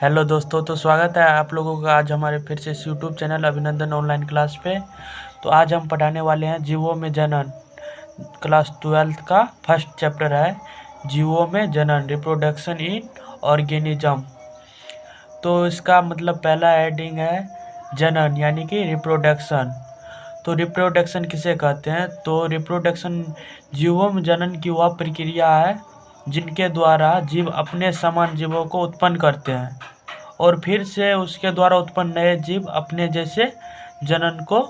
Hello दोस्तों, तो स्वागत है आप लोगों का आज हमारे फिर से इस यूट्यूब चैनल अभिनंदन ऑनलाइन क्लास पे। तो आज हम पढ़ाने वाले हैं जीवों में जनन। क्लास 12th का फर्स्ट चैप्टर है जीवों में जनन, रिप्रोडक्शन इन ऑर्गेनिज्म। तो इसका मतलब पहला हेडिंग है जनन यानी कि रिप्रोडक्शन। तो रिप्रोडक्शन किसे कहते हैं? तो रिप्रोडक्शन जीवों में जनन की वह प्रक्रिया है जिनके द्वारा जीव अपने समान जीवों को उत्पन्न करते हैं और फिर से उसके द्वारा उत्पन्न नए जीव अपने जैसे जनन को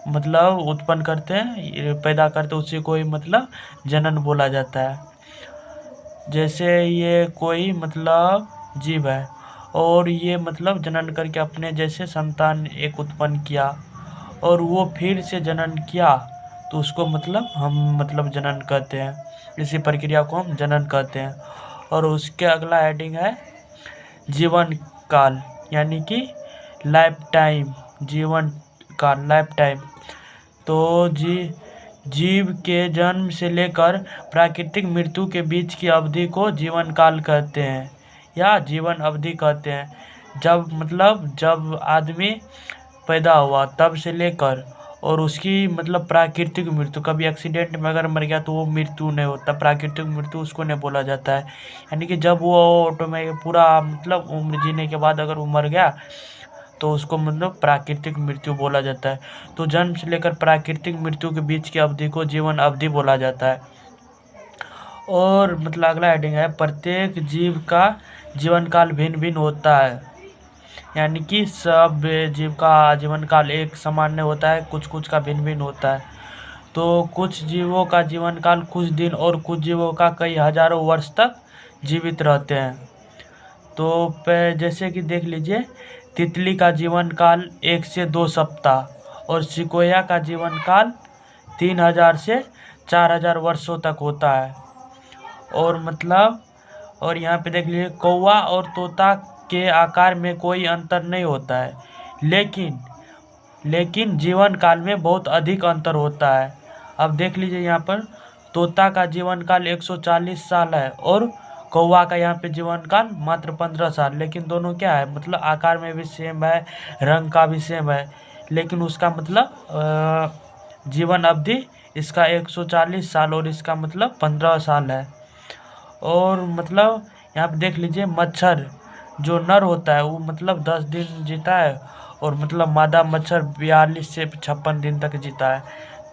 मतलब उत्पन्न करते हैं, पैदा करते, उसी को ही मतलब जनन बोला जाता है। जैसे ये कोई मतलब जीव है और ये मतलब जनन करके अपने जैसे संतान एक उत्पन्न किया और वो फिर से जनन किया, तो उसको मतलब हम मतलब जनन कहते हैं। इसी प्रक्रिया को हम जनन कहते हैं। और उसके अगला हेडिंग है जीवन काल यानी कि लाइफ टाइम। जीवन काल, लाइफ टाइम। तो जीव के जन्म से लेकर प्राकृतिक मृत्यु के बीच की अवधि को जीवन काल कहते हैं या जीवन अवधि कहते हैं। जब आदमी पैदा हुआ तब से लेकर और उसकी मतलब प्राकृतिक मृत्यु, कभी एक्सीडेंट में अगर मर गया तो वो मृत्यु नहीं होता, प्राकृतिक मृत्यु उसको नहीं बोला जाता है। यानी कि जब वो ऑटोमेटिक पूरा मतलब उम्र जीने के बाद अगर वो मर गया तो उसको मतलब प्राकृतिक मृत्यु बोला जाता है। तो जन्म से लेकर प्राकृतिक मृत्यु के बीच की अवधि को जीवन अवधि बोला जाता है। और मतलब अगला हेडिंग है प्रत्येक जीव का जीवन काल भिन्न भिन्न होता है। यानी कि सब जीव का जीवन काल एक समान नहीं होता है, कुछ कुछ का भिन्न भिन्न होता है। तो कुछ जीवों का जीवन काल कुछ दिन और कुछ जीवों का कई हजारों वर्ष तक जीवित रहते हैं। तो जैसे कि देख लीजिए, तितली का जीवन काल 1 से 2 सप्ताह और सिकोया का जीवन काल 3000 से 4000 वर्षों तक होता है। और यहाँ पे देख लीजिए, कौवा और तोता के आकार में कोई अंतर नहीं होता है, लेकिन जीवन काल में बहुत अधिक अंतर होता है। अब देख लीजिए, यहाँ पर तोता का जीवन काल 140 साल है और कौवा का यहाँ पे जीवन काल मात्र 15 साल। लेकिन दोनों क्या है, मतलब आकार में भी सेम है, रंग का भी सेम है, लेकिन उसका मतलब जीवन अवधि इसका 140 साल और इसका मतलब 15 साल है। और मतलब यहाँ पे देख लीजिए, मच्छर जो नर होता है वो मतलब 10 दिन जीता है और मतलब मादा मच्छर 42 से 56 दिन तक जीता है।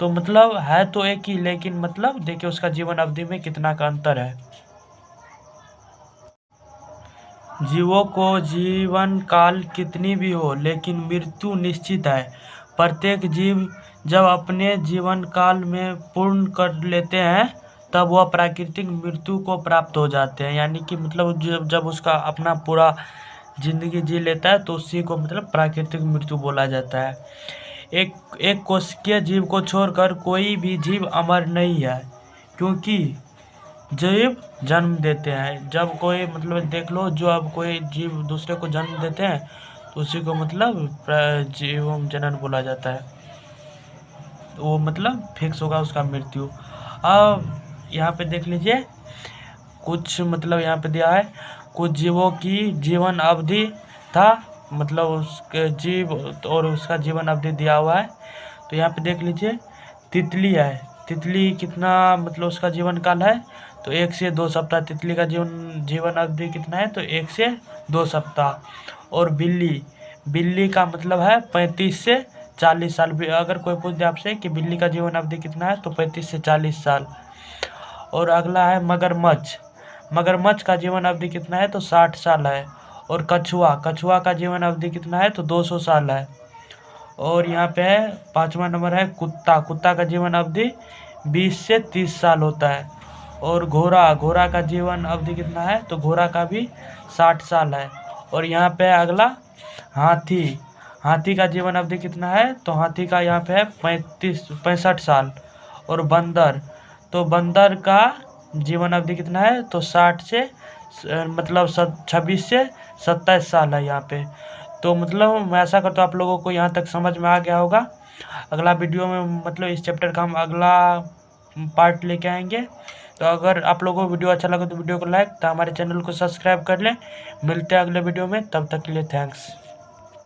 तो मतलब है तो एक ही, लेकिन मतलब देखिए उसका जीवन अवधि में कितना का अंतर है। जीवों को जीवन काल कितनी भी हो लेकिन मृत्यु निश्चित है। प्रत्येक जीव जब अपने जीवन काल में पूर्ण कर लेते हैं तब वह प्राकृतिक मृत्यु को प्राप्त हो जाते हैं। यानी कि मतलब जब उसका अपना पूरा जिंदगी जी लेता है तो उसी को मतलब प्राकृतिक मृत्यु बोला जाता है। एक कोशिकीय जीव को छोड़कर कोई भी जीव अमर नहीं है, क्योंकि जीव जन्म देते हैं। जब कोई मतलब देख लो, जो अब कोई जीव दूसरे को जन्म देते हैं तो उसी को मतलब जीव जनन बोला जाता है। वो मतलब फिक्स होगा उसका मृत्यु। अब यहाँ पे देख लीजिए, कुछ मतलब यहाँ पे दिया है कुछ जीवों की जीवन अवधि था, मतलब उसके जीव और उसका जीवन अवधि दिया हुआ है। तो यहाँ पे देख लीजिए, तितली है, तितली कितना मतलब उसका जीवन काल है तो 1 से 2 सप्ताह। तितली का जीवन अवधि कितना है तो 1 से 2 सप्ताह। और बिल्ली का मतलब है 35 से 40 साल। भी अगर कोई पूछ दे आपसे कि बिल्ली का जीवन अवधि कितना है तो 35 से 40 साल। और अगला है मगरमच्छ का जीवन अवधि कितना है तो 60 साल है। और कछुआ का जीवन अवधि कितना है तो 200 साल है। और यहाँ पे है 5वां नंबर है कुत्ता का जीवन अवधि 20 से 30 साल होता है। और घोड़ा का जीवन अवधि कितना है तो घोड़ा का भी 60 साल है। और यहाँ पे अगला हाथी का जीवन अवधि कितना है तो हाथी का यहाँ पे है 65 साल। और बंदर का जीवन अवधि कितना है तो 60 से मतलब 26 से 27 साल है यहाँ पे। तो मतलब मैं ऐसा करता हूँ आप लोगों को यहाँ तक समझ में आ गया होगा। अगला वीडियो में मतलब इस चैप्टर का हम अगला पार्ट लेके आएंगे। तो अगर आप लोगों को वीडियो अच्छा लगे तो वीडियो को लाइक, तो हमारे चैनल को सब्सक्राइब कर लें। मिलते हैं अगले वीडियो में, तब तक के लिए थैंक्स।